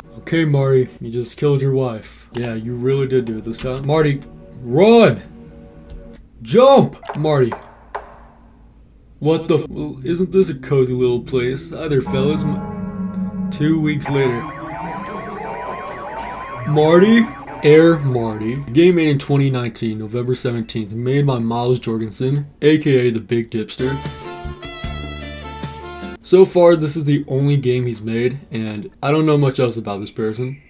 Okay, Marty, you just killed your wife. Yeah, you really did do it this time. Marty, run! Jump! Marty. What the well, isn't this a cozy little place? Hi there, fellas. 2 weeks later. Marty? Airmarty. Game made in 2019, November 17th. Made by Miles Jorgensen, aka the Big Dipster. So far, this is the only game he's made, and I don't know much else about this person.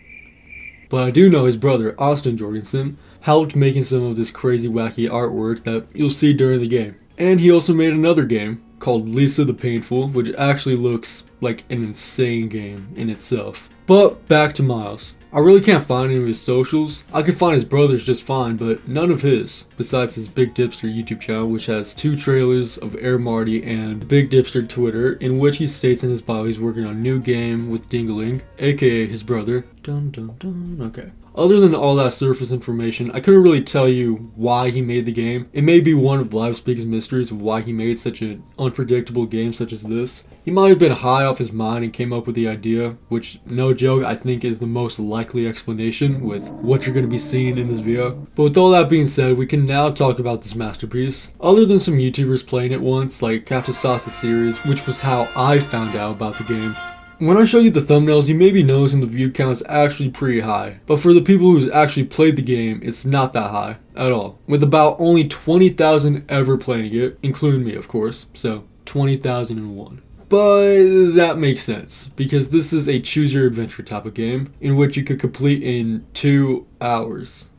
But I do know his brother, Austin Jorgensen, helped making some of this crazy wacky artwork that you'll see during the game. And he also made another game called Lisa the Painful, which actually looks like an insane game in itself. But back to Miles. I really can't find any of his socials. I can find his brother's just fine, but none of his, besides his Big Dipster YouTube channel, which has 2 trailers of Airmarty and Big Dipster Twitter, in which he states in his bio he's working on a new game with Dingaling, aka his brother. Dun dun dun, okay. Other than all that surface information, I couldn't really tell you why he made the game. It may be one of life's biggest mysteries of why he made such an unpredictable game such as this. He might have been high off his mind and came up with the idea, which, no joke, I think is the most likely explanation with what you're going to be seeing in this video. But with all that being said, we can now talk about this masterpiece. Other than some YouTubers playing it once, like Captain Sauce's series, which was how I found out about the game. When I show you the thumbnails, you may be noticing the view count is actually pretty high. But for the people who's actually played the game, it's not that high at all. With about only 20,000 ever playing it, including me of course, so 20,001. But that makes sense, because this is a choose your adventure type of game, in which you could complete in 2 hours.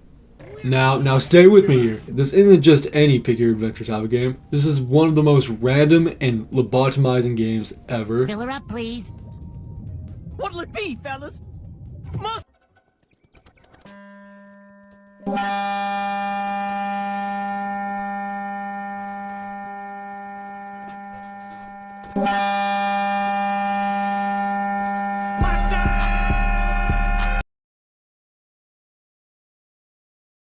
Now stay with me here. This isn't just any pick your adventure type of game. This is one of the most random and lobotomizing games ever. Fill her up, please. What'll it be, fellas? Must.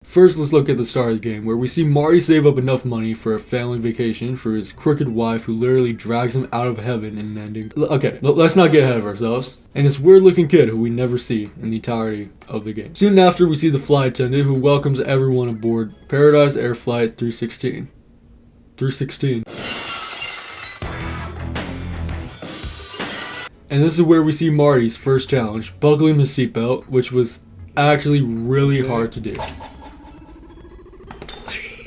First, let's look at the start of the game, where we see Marty save up enough money for a family vacation for his crooked wife who literally drags him out of heaven in an ending. Okay, let's not get ahead of ourselves. And this weird looking kid who we never see in the entirety of the game. Soon after, we see the flight attendant who welcomes everyone aboard Paradise Air Flight 316. 316. And this is where we see Marty's first challenge, buckling his seatbelt, which was actually really hard to do.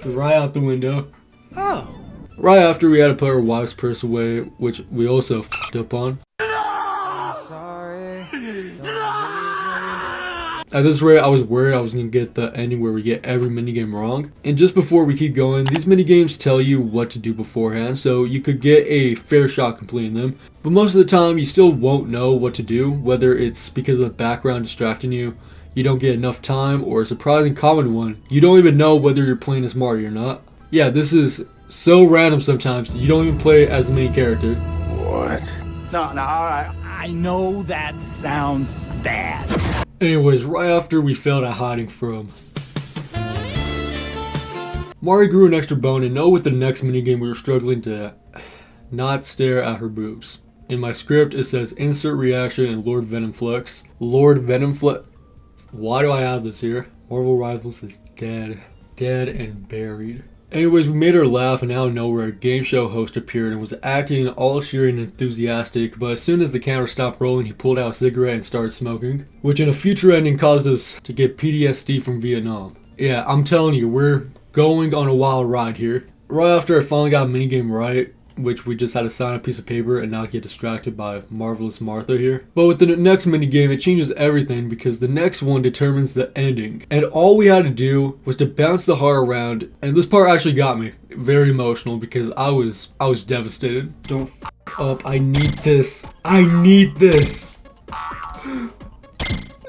Right out the window. Oh. Right after we had to put our wife's purse away, which we also f***ed up on. Sorry. At this rate, I was worried I was going to get the ending where we get every minigame wrong. And just before we keep going, these minigames tell you what to do beforehand, so you could get a fair shot completing them. But most of the time, you still won't know what to do, whether it's because of the background distracting you, you don't get enough time, or a surprising common one, you don't even know whether you're playing as Marty or not. Yeah, this is so random sometimes, you don't even play as the main character. What? No, alright. I know that sounds bad. Anyways, right after we failed at hiding from Marty grew an extra bone, and know with the next minigame we were struggling to not stare at her boobs. In my script it says insert reaction and Lord Venomflex. Lord Venomflex. Why do I have this here? Marvel Rivals is dead. Dead and buried. Anyways, we made her laugh, and out of nowhere a game show host appeared and was acting all cheery and enthusiastic, but as soon as the camera stopped rolling he pulled out a cigarette and started smoking, which in a future ending caused us to get PTSD from Vietnam. Yeah, I'm telling you, we're going on a wild ride here. Right after I finally got a minigame right, which we just had to sign a piece of paper and not get distracted by Marvelous Martha here. But with the next minigame, it changes everything because the next one determines the ending. And all we had to do was to bounce the heart around, and this part actually got me very emotional because I was devastated. Don't f up, I need this. I need this.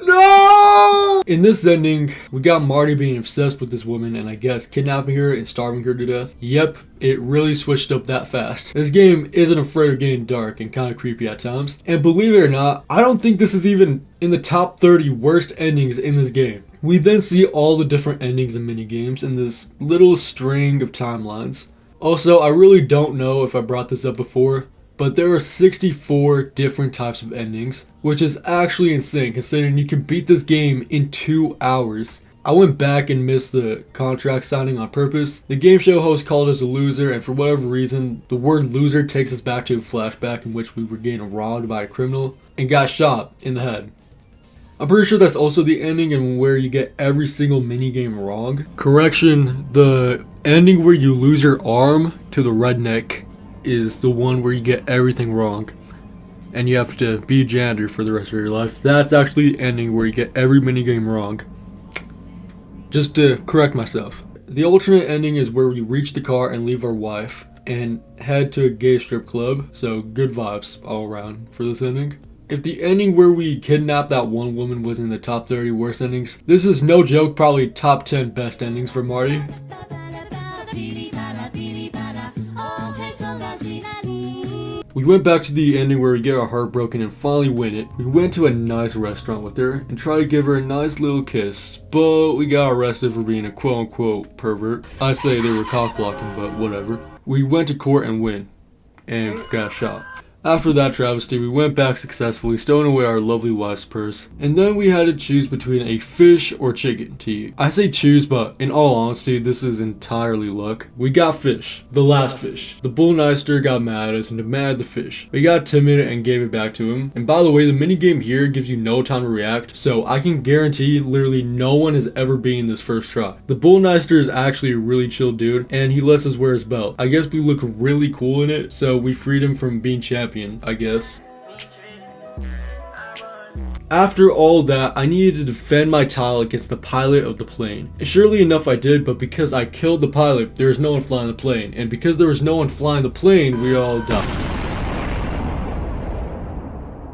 No! In this ending, we got Marty being obsessed with this woman and I guess kidnapping her and starving her to death. Yep, it really switched up that fast. This game isn't afraid of getting dark and kind of creepy at times. And believe it or not, I don't think this is even in the top 30 worst endings in this game. We then see all the different endings and minigames in this little string of timelines. Also, I really don't know if I brought this up before, But there are 64 different types of endings, which is actually insane considering you can beat this game in 2 hours. I went back and missed the contract signing on purpose. The game show host called us a loser, and for whatever reason, the word loser takes us back to a flashback in which we were getting robbed by a criminal and got shot in the head. I'm pretty sure that's also the ending and where you get every single minigame wrong. Correction, the ending where you lose your arm to the redneck is the one where you get everything wrong. And you have to be a janitor for the rest of your life. That's actually the ending where you get every minigame wrong. Just to correct myself. The alternate ending is where we reach the car and leave our wife and head to a gay strip club, so good vibes all around for this ending. If the ending where we kidnap that one woman was in the top 30 worst endings, this is no joke probably top 10 best endings for Marty. We went back to the ending where we get our heart broken and finally win it. We went to a nice restaurant with her and tried to give her a nice little kiss, but we got arrested for being a quote-unquote pervert. I say they were cock blocking, but whatever. We went to court and win, and got shot. After that travesty, we went back successfully, stowing away our lovely wife's purse, and then we had to choose between a fish or chicken to eat. I say choose, but in all honesty, this is entirely luck. We got fish, the last fish. The bullneister got mad at us and demanded the fish. We got timid and gave it back to him. And by the way, the minigame here gives you no time to react, so I can guarantee literally no one has ever beaten this first try. The bullneister is actually a really chill dude, and he lets us wear his belt. I guess we look really cool in it, so we freed him from being champion, I guess. After all that, I needed to defend my title against the pilot of the plane. Surely enough I did, but because I killed the pilot, there was no one flying the plane. And because there was no one flying the plane, we all died.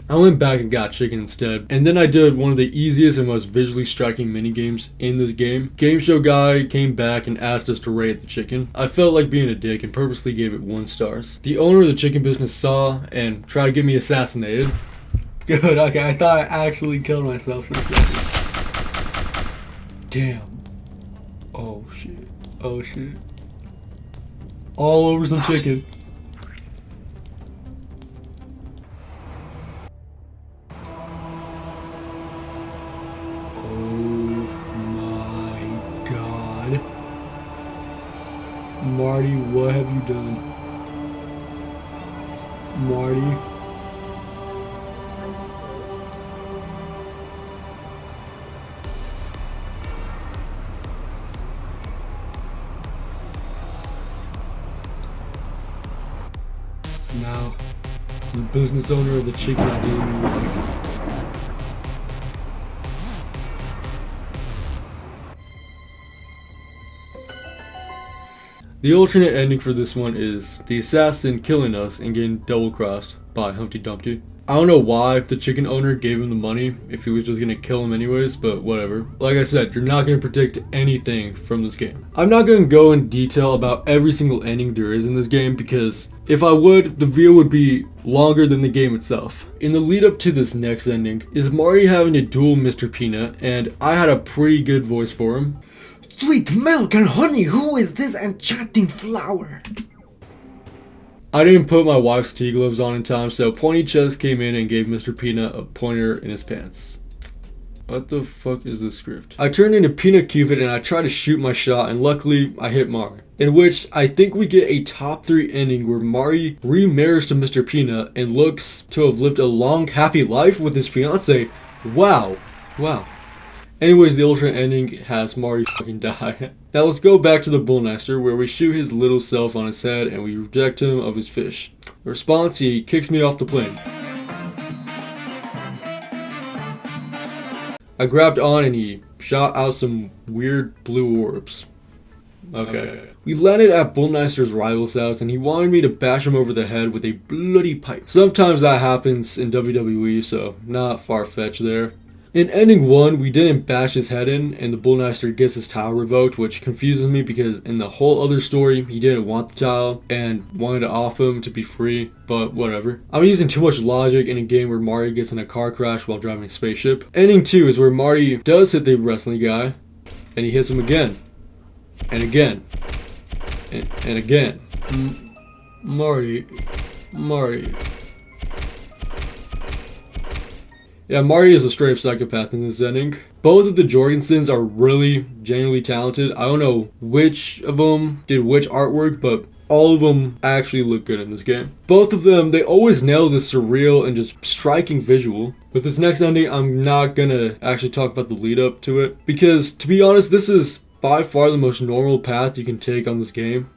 I went back and got chicken instead, and then I did one of the easiest and most visually striking minigames in this game. Game show guy came back and asked us to rate the chicken. I felt like being a dick and purposely gave it 1 star. The owner of the chicken business saw and tried to get me assassinated. Good, okay, I thought I actually killed myself for a second. Damn. Oh shit. Oh shit. All over some chicken. Marty, what have you done? Marty? Now, the business owner of the chicken I didn't like. The alternate ending for this one is the assassin killing us and getting double-crossed by Humpty Dumpty. I don't know why the chicken owner gave him the money if he was just gonna kill him anyways, but whatever. Like I said, you're not gonna predict anything from this game. I'm not gonna go in detail about every single ending there is in this game because if I would, the video would be longer than the game itself. In the lead up to this next ending is Marty having to duel Mr. Peanut, and I had a pretty good voice for him. Sweet milk and honey, who is this enchanting flower? I didn't put my wife's tea gloves on in time, so Pointy Chest came in and gave Mr. Peanut a pointer in his pants. What the fuck is this script? I turned into Peanut Cupid and I tried to shoot my shot, and luckily I hit Marty. In which I think we get a top 3 ending where Marty remarries to Mr. Peanut and looks to have lived a long, happy life with his fiance. Wow. Wow. Anyways, the alternate ending has Marty fucking die. Now let's go back to the bullneister where we shoot his little self on his head and we reject him of his fish. In response, he kicks me off the plane. I grabbed on and he shot out some weird blue orbs. Okay. We landed at Bullneister's rival's house and he wanted me to bash him over the head with a bloody pipe. Sometimes that happens in WWE, so not far-fetched there. In ending 1, we didn't bash his head in, and the bullneister gets his tile revoked, which confuses me because in the whole other story, he didn't want the tile and wanted to off him to be free, but whatever. I'm using too much logic in a game where Marty gets in a car crash while driving a spaceship. Ending 2 is where Marty does hit the wrestling guy, and he hits him again, and again, and again. Marty, Marty. Yeah, Marty is a straight up psychopath in this ending. Both of the Jorgensens are really genuinely talented. I don't know which of them did which artwork, but all of them actually look good in this game. Both of them, they always nail the surreal and just striking visual. With this next ending, I'm not gonna actually talk about the lead up to it, because to be honest, this is by far the most normal path you can take on this game,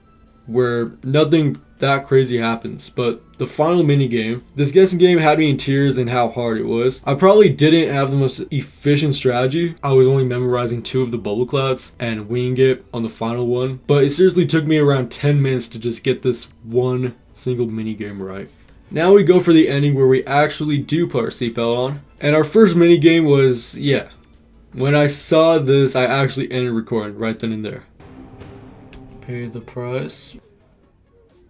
where nothing that crazy happens. But the final minigame, this guessing game had me in tears in how hard it was. I probably didn't have the most efficient strategy. I was only memorizing 2 of the bubble clouds and winging it on the final one. But it seriously took me around 10 minutes to just get this one single minigame right. Now we go for the ending where we actually do put our seatbelt on. And our first minigame was, yeah. When I saw this, I actually ended recording right then and there. Pay the price.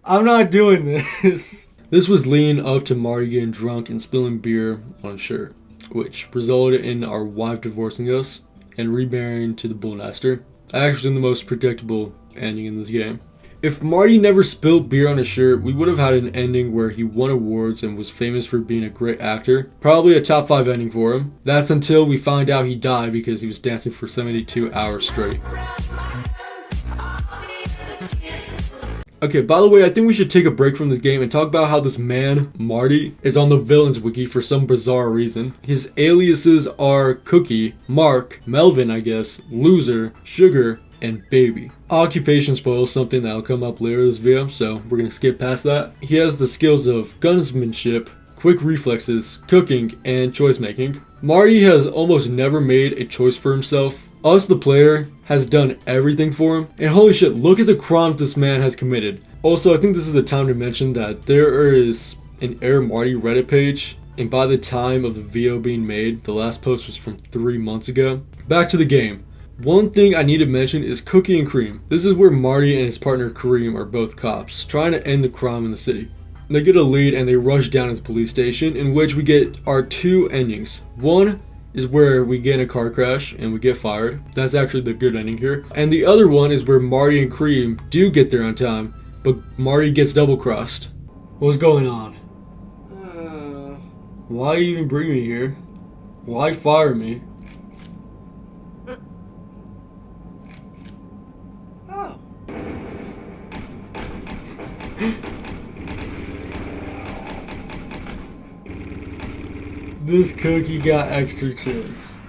I'm not doing this. This was leading up to Marty getting drunk and spilling beer on his shirt, which resulted in our wife divorcing us and remarrying to the bull nester. Actually the most predictable ending in this game. If Marty never spilled beer on his shirt, we would have had an ending where he won awards and was famous for being a great actor. Probably a top 5 ending for him. That's until we find out he died because he was dancing for 72 hours straight. Okay, by the way, I think we should take a break from this game and talk about how this man, Marty, is on the villains wiki for some bizarre reason. His aliases are Cookie, Mark, Melvin I guess, Loser, Sugar, and Baby. Occupation spoils something that'll come up later in this video, so we're gonna skip past that. He has the skills of gunsmanship, quick reflexes, cooking, and choice making. Marty has almost never made a choice for himself. Us, the player, has done everything for him. And holy shit, look at the crimes this man has committed. Also, I think this is the time to mention that there is an Airmarty Reddit page. And by the time of the video being made, the last post was from 3 months ago. Back to the game. One thing I need to mention is Cookie and Cream. This is where Marty and his partner Kareem are both cops, trying to end the crime in the city. They get a lead and they rush down to the police station, in which we get our 2 endings. One is where we get in a car crash and we get fired. That's actually the good ending here. And the other one is where Marty and Cream do get there on time, but Marty gets double crossed. What's going on? Why even bring me here? Why fire me? Oh. This cookie got extra chips.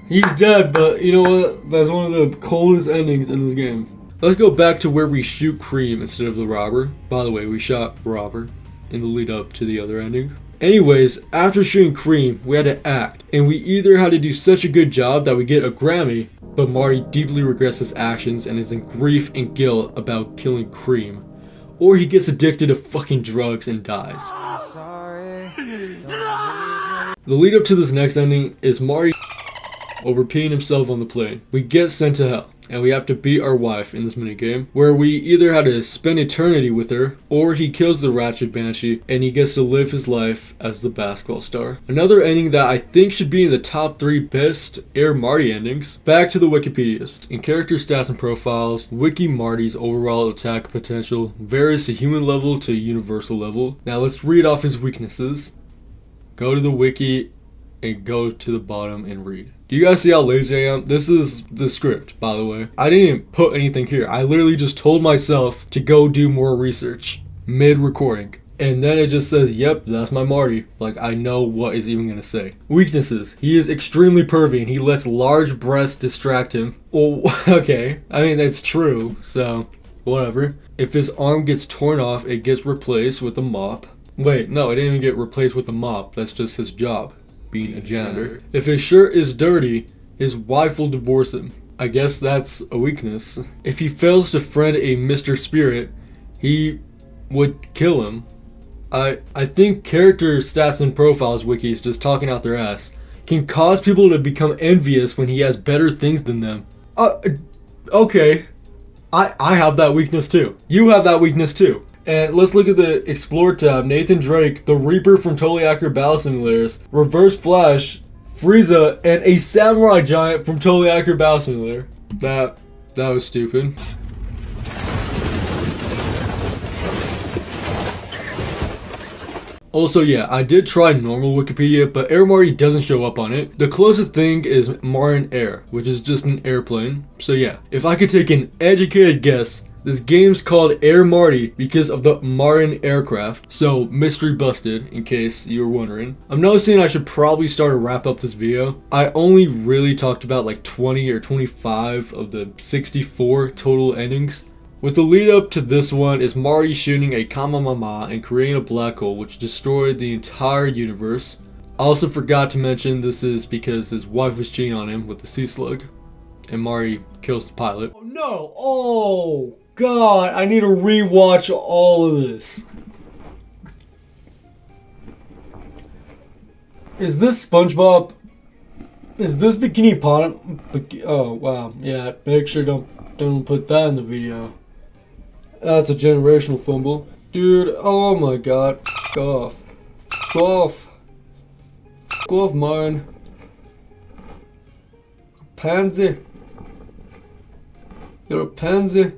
He's dead, but you know what? That's one of the coldest endings in this game. Let's go back to where we shoot Cream instead of the robber. By the way, we shot robber in the lead up to the other ending. Anyways, after shooting Cream, we had to act. And we either had to do such a good job that we get a Grammy, but Marty deeply regrets his actions and is in grief and guilt about killing Cream. Or he gets addicted to fucking drugs and dies. The lead up to this next ending is Marty over peeing himself on the plane. We get sent to hell, and we have to beat our wife in this minigame, where we either had to spend eternity with her, or he kills the Ratchet Banshee, and he gets to live his life as the basketball star. Another ending that I think should be in the top 3 best Airmarty endings. Back to the Wikipedias. In character stats and profiles, Wiki Marty's overall attack potential varies to human level to universal level. Now let's read off his weaknesses. Go to the wiki and go to the bottom and read. Do you guys see how lazy I am? This is the script, by the way. I didn't even put anything here. I literally just told myself to go do more research mid-recording. And then it just says, yep, that's my Marty. Like, I know what it's even gonna say. Weaknesses. He is extremely pervy and he lets large breasts distract him. Well, okay. I mean, that's true, so whatever. If his arm gets torn off, it gets replaced with a mop. Wait, no, it didn't even get replaced with a mop. That's just his job, being a janitor. If his shirt is dirty, his wife will divorce him. I guess that's a weakness. If he fails to friend a Mr. Spirit, he would kill him. I think character stats and profiles wikis, just talking out their ass, can cause people to become envious when he has better things than them. Okay. I have that weakness too. You have that weakness too. And let's look at the Explore tab. Nathan Drake, the Reaper from Totally Accurate Battle Simulators, Reverse Flash, Frieza, and a Samurai Giant from Totally Accurate Battle Simulator. That was stupid. Also, yeah, I did try normal Wikipedia, but Airmarty doesn't show up on it. The closest thing is Marin Air, which is just an airplane. So yeah, if I could take an educated guess, this game's called Airmarty because of the Marin aircraft. So, mystery busted, in case you were wondering. I'm noticing I should probably start to wrap up this video. I only really talked about like 20 or 25 of the 64 total endings. With the lead up to this one is Marty shooting a Kamamama and creating a black hole which destroyed the entire universe. I also forgot to mention this is because his wife was cheating on him with the sea slug. And Marty kills the pilot. Oh no! Oh God! I need to rewatch all of this. Is this SpongeBob? Is this Bikini Bottom? Oh wow! Yeah, make sure don't put that in the video. That's a generational fumble, dude. Oh my God! F off! F off! F off, mine. Pansy. You're a pansy.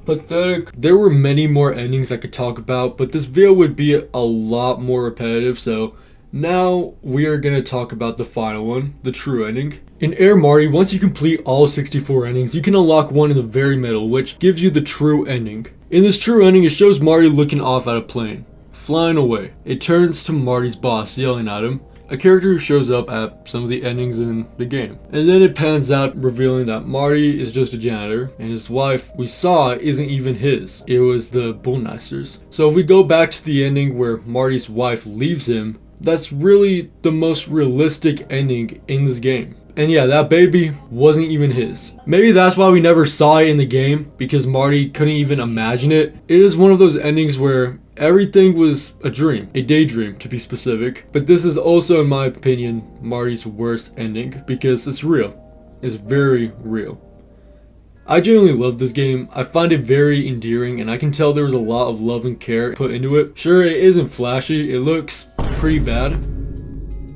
Pathetic. There were many more endings I could talk about, but this video would be a lot more repetitive, so now we are going to talk about the final one, the true ending. In Airmarty, once you complete all 64 endings, you can unlock one in the very middle, which gives you the true ending. In this true ending, it shows Marty looking off at a plane, flying away. It turns to Marty's boss yelling at him, a character who shows up at some of the endings in the game. And then it pans out revealing that Marty is just a janitor and his wife we saw isn't even his. It was the Bullneister's. So if we go back to the ending where Marty's wife leaves him, that's really the most realistic ending in this game. And yeah, that baby wasn't even his. Maybe that's why we never saw it in the game, because Marty couldn't even imagine it. It is one of those endings where everything was a dream, a daydream to be specific. But this is also, in my opinion, Marty's worst ending because it's real. It's very real. I genuinely love this game. I find it very endearing and I can tell there was a lot of love and care put into it. Sure, it isn't flashy, it looks pretty bad,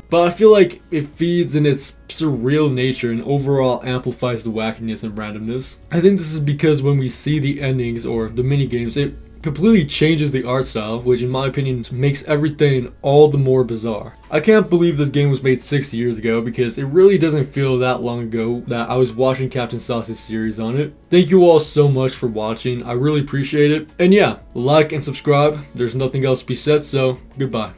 but I feel like it feeds in its surreal nature and overall amplifies the wackiness and randomness. I think this is because when we see the endings or the minigames, it completely changes the art style, which in my opinion makes everything all the more bizarre. I can't believe this game was made 6 years ago because it really doesn't feel that long ago that I was watching Captain Sauce's series on it. Thank you all so much for watching, I really appreciate it. And yeah, like and subscribe, there's nothing else to be said, so goodbye.